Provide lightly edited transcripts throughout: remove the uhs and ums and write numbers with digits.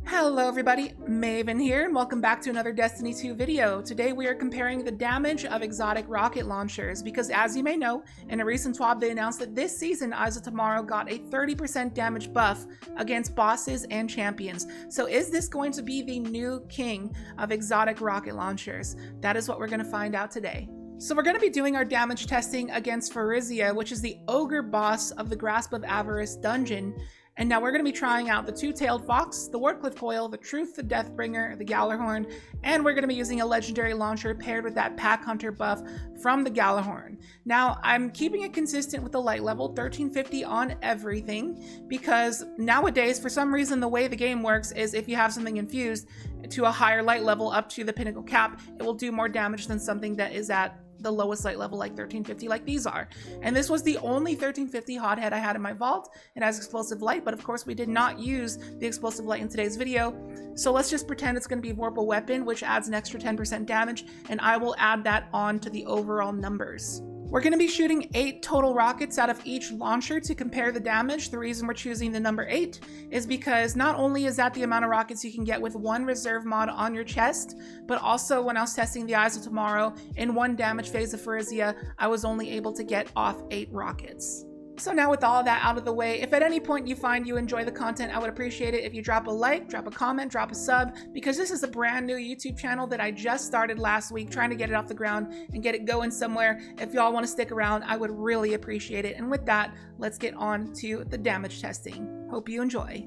Hello everybody, Maven here, and welcome back to another Destiny 2 video. Today we are comparing the damage of exotic rocket launchers, because as you may know, in a recent swap they announced that this season Eyes of Tomorrow got a 30% damage buff against bosses and champions. So is this going to be the new king of exotic rocket launchers? That is what we're going to find out today. So we're going to be doing our damage testing against Pharizia, which is the ogre boss of the Grasp of Avarice dungeon. And now we're going to be trying out the Two-Tailed Fox, the Wardcliff Coil, the Truth, the Deathbringer, the Gjallarhorn, and we're going to be using a legendary launcher paired with that Pack Hunter buff from the Gjallarhorn. Now, I'm keeping it consistent with the light level, 1350 on everything, because nowadays, for some reason, the way the game works is if you have something infused to a higher light level up to the pinnacle cap, it will do more damage than something that is at the lowest light level like 1350 like these are. And this was the only 1350 hothead I had in my vault. It has explosive light, but of course we did not use the explosive light in today's video. So let's just pretend it's going to be Vorpal Weapon, which adds an extra 10% damage, and I will add that on to the overall numbers. We're going to be shooting 8 total rockets out of each launcher to compare the damage. The reason we're choosing the number 8 is because not only is that the amount of rockets you can get with one reserve mod on your chest, but also when I was testing the Eyes of Tomorrow, in one damage phase of Pharizia, I was only able to get off 8 rockets. So now with all of that out of the way, if at any point you find you enjoy the content, I would appreciate it if you drop a like, drop a comment, drop a sub, because this is a brand new YouTube channel that I just started last week, trying to get it off the ground and get it going somewhere. If y'all want to stick around, I would really appreciate it. And with that, let's get on to the damage testing. Hope you enjoy.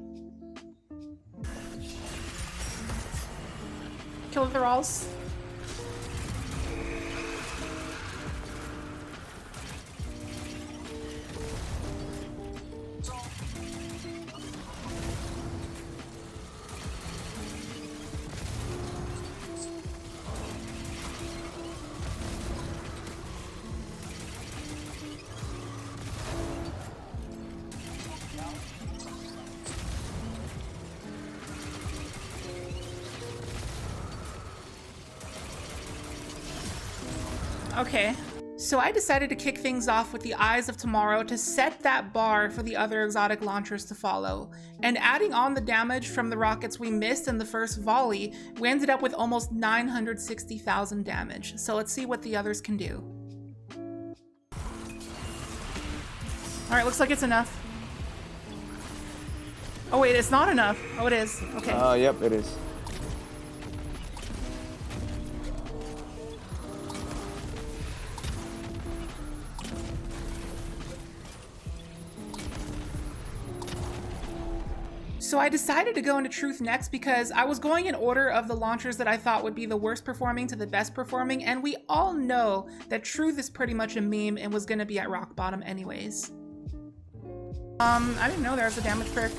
Kill the thralls. Okay, so I decided to kick things off with the Eyes of Tomorrow to set that bar for the other exotic launchers to follow. And adding on the damage from the rockets we missed in the first volley, we ended up with almost 960,000 damage. So let's see what the others can do. Alright, looks like it's enough. Oh wait, it's not enough. Oh, it is. Okay. Yep, it is. So I decided to go into Truth next because I was going in order of the launchers that I thought would be the worst performing to the best performing, and we all know that Truth is pretty much a meme and was going to be at rock bottom anyways. I didn't know there was a damage perk.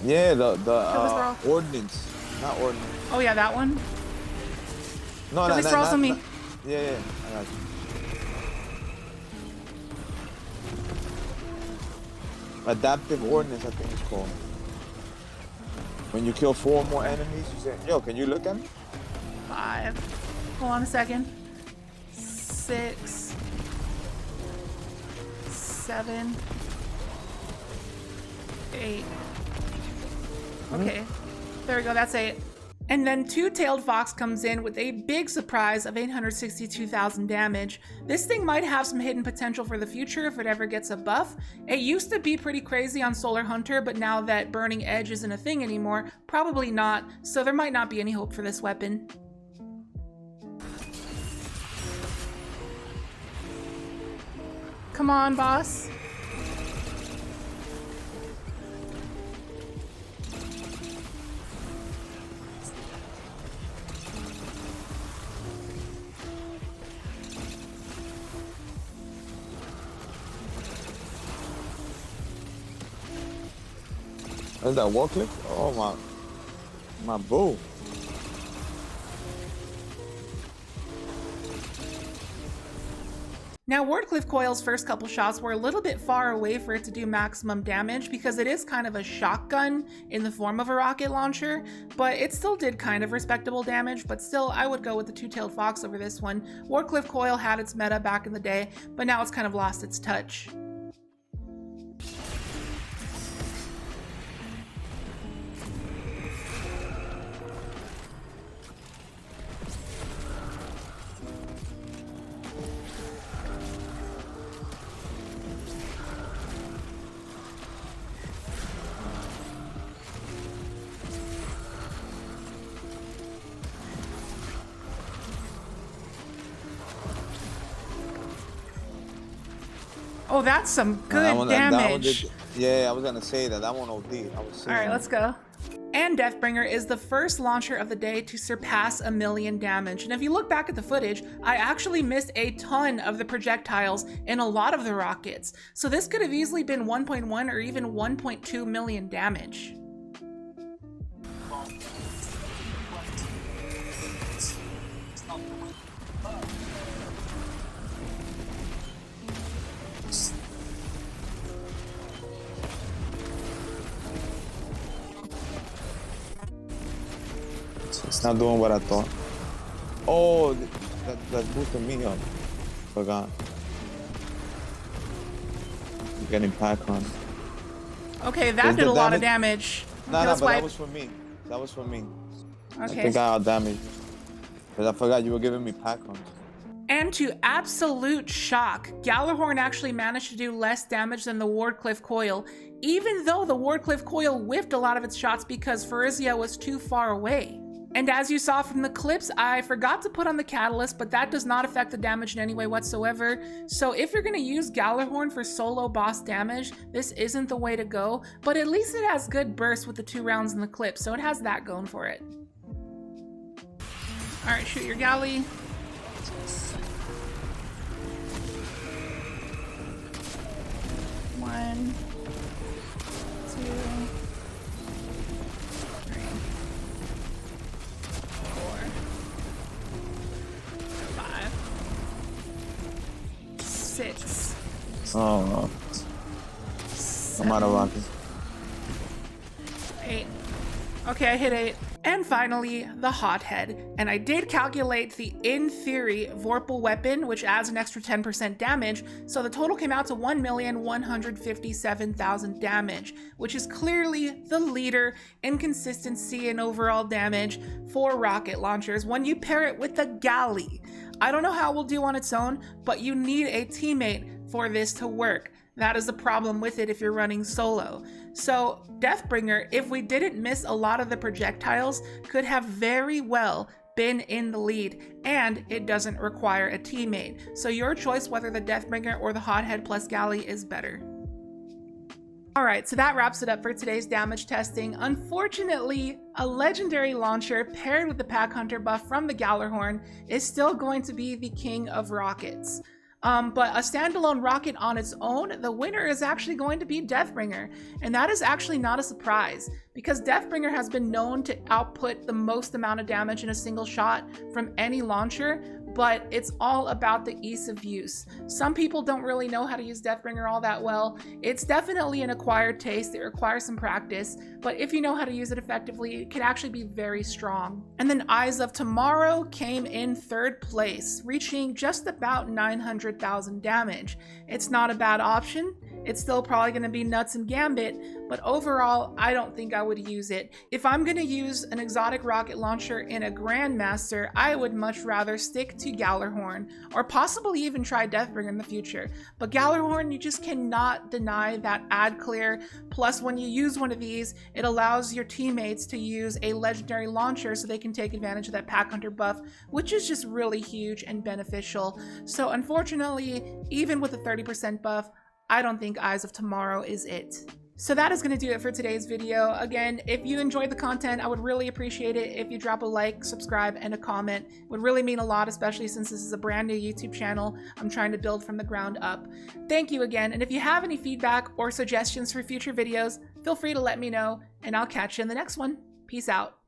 Yeah, the ordnance, not ordnance. Oh yeah, that one? No, no, not me. Yeah, I got you. Adaptive ordnance, I think it's called. When you kill 4 more enemies, you say, yo, can you look at me? 5. Hold on a second. 6. 7. 8. Okay. There we go, that's 8. And then Two-Tailed Fox comes in with a big surprise of 862,000 damage. This thing might have some hidden potential for the future if it ever gets a buff. It used to be pretty crazy on Solar Hunter, but now that Burning Edge isn't a thing anymore, probably not, so there might not be any hope for this weapon. Come on, boss. Is that Wardcliff? Oh my bow. Now, Wardcliff Coil's first couple shots were a little bit far away for it to do maximum damage because it is kind of a shotgun in the form of a rocket launcher, but it still did kind of respectable damage, but still I would go with the Two-Tailed Fox over this one. Wardcliff Coil had its meta back in the day, but now it's kind of lost its touch. Oh, that's some good That one damage. yeah, I was gonna say that one OD. I was All right, let's go. And Deathbringer is the first launcher of the day to surpass 1 million damage. And if you look back at the footage, I actually missed a ton of the projectiles in a lot of the rockets. So this could have easily been 1.1 or even 1.2 million damage. It's not doing what I thought. Oh, that's boosting me up. Forgot. I'm getting pack on. Okay, that did a lot of damage. No, but that was for me. That was for me. Okay. I think I out damaged. Because I forgot you were giving me pack on. And to absolute shock, Gjallarhorn actually managed to do less damage than the Wardcliff Coil, even though the Wardcliff Coil whiffed a lot of its shots because Pharizia was too far away. And as you saw from the clips, I forgot to put on the catalyst, but that does not affect the damage in any way whatsoever. So if you're going to use Gjallarhorn for solo boss damage, this isn't the way to go, but at least it has good burst with the 2 rounds in the clip, so it has that going for it. Alright, shoot your galley. One, 2, 3, 4, 5, 6. Oh, no. 7, I'm out of rocket. 8. Okay, I hit 8. And finally, the Hothead. And I did calculate the, in theory, Vorpal weapon, which adds an extra 10% damage, so the total came out to 1,157,000 damage, which is clearly the leader in consistency and overall damage for rocket launchers when you pair it with the galley. I don't know how it will do on its own, but you need a teammate for this to work. That is the problem with it if you're running solo. So Deathbringer, if we didn't miss a lot of the projectiles, could have very well been in the lead, and it doesn't require a teammate. So your choice whether the Deathbringer or the Hothead plus Galley is better. Alright, so that wraps it up for today's damage testing. Unfortunately, a legendary launcher paired with the Pack Hunter buff from the Gjallarhorn is still going to be the king of rockets. But a standalone rocket on its own, the winner is actually going to be Deathbringer. And that is actually not a surprise, because Deathbringer has been known to output the most amount of damage in a single shot from any launcher, but it's all about the ease of use. Some people don't really know how to use Deathbringer all that well. It's definitely an acquired taste. It requires some practice, but if you know how to use it effectively, it can actually be very strong. And then Eyes of Tomorrow came in 3rd place, reaching just about 900,000 damage. It's not a bad option. It's still probably going to be nuts and gambit, but overall, I don't think I would use it. If I'm going to use an exotic rocket launcher in a Grandmaster, I would much rather stick to Gjallarhorn, or possibly even try Deathbringer in the future. But Gjallarhorn, you just cannot deny that ad clear. Plus, when you use one of these, it allows your teammates to use a legendary launcher so they can take advantage of that Pack Hunter buff, which is just really huge and beneficial. So unfortunately, even with a 30% buff, I don't think Eyes of Tomorrow is it. So that is going to do it for today's video. Again, if you enjoyed the content, I would really appreciate it if you drop a like, subscribe, and a comment. It would really mean a lot, especially since this is a brand new YouTube channel I'm trying to build from the ground up. Thank you again, and if you have any feedback or suggestions for future videos, feel free to let me know, and I'll catch you in the next one. Peace out.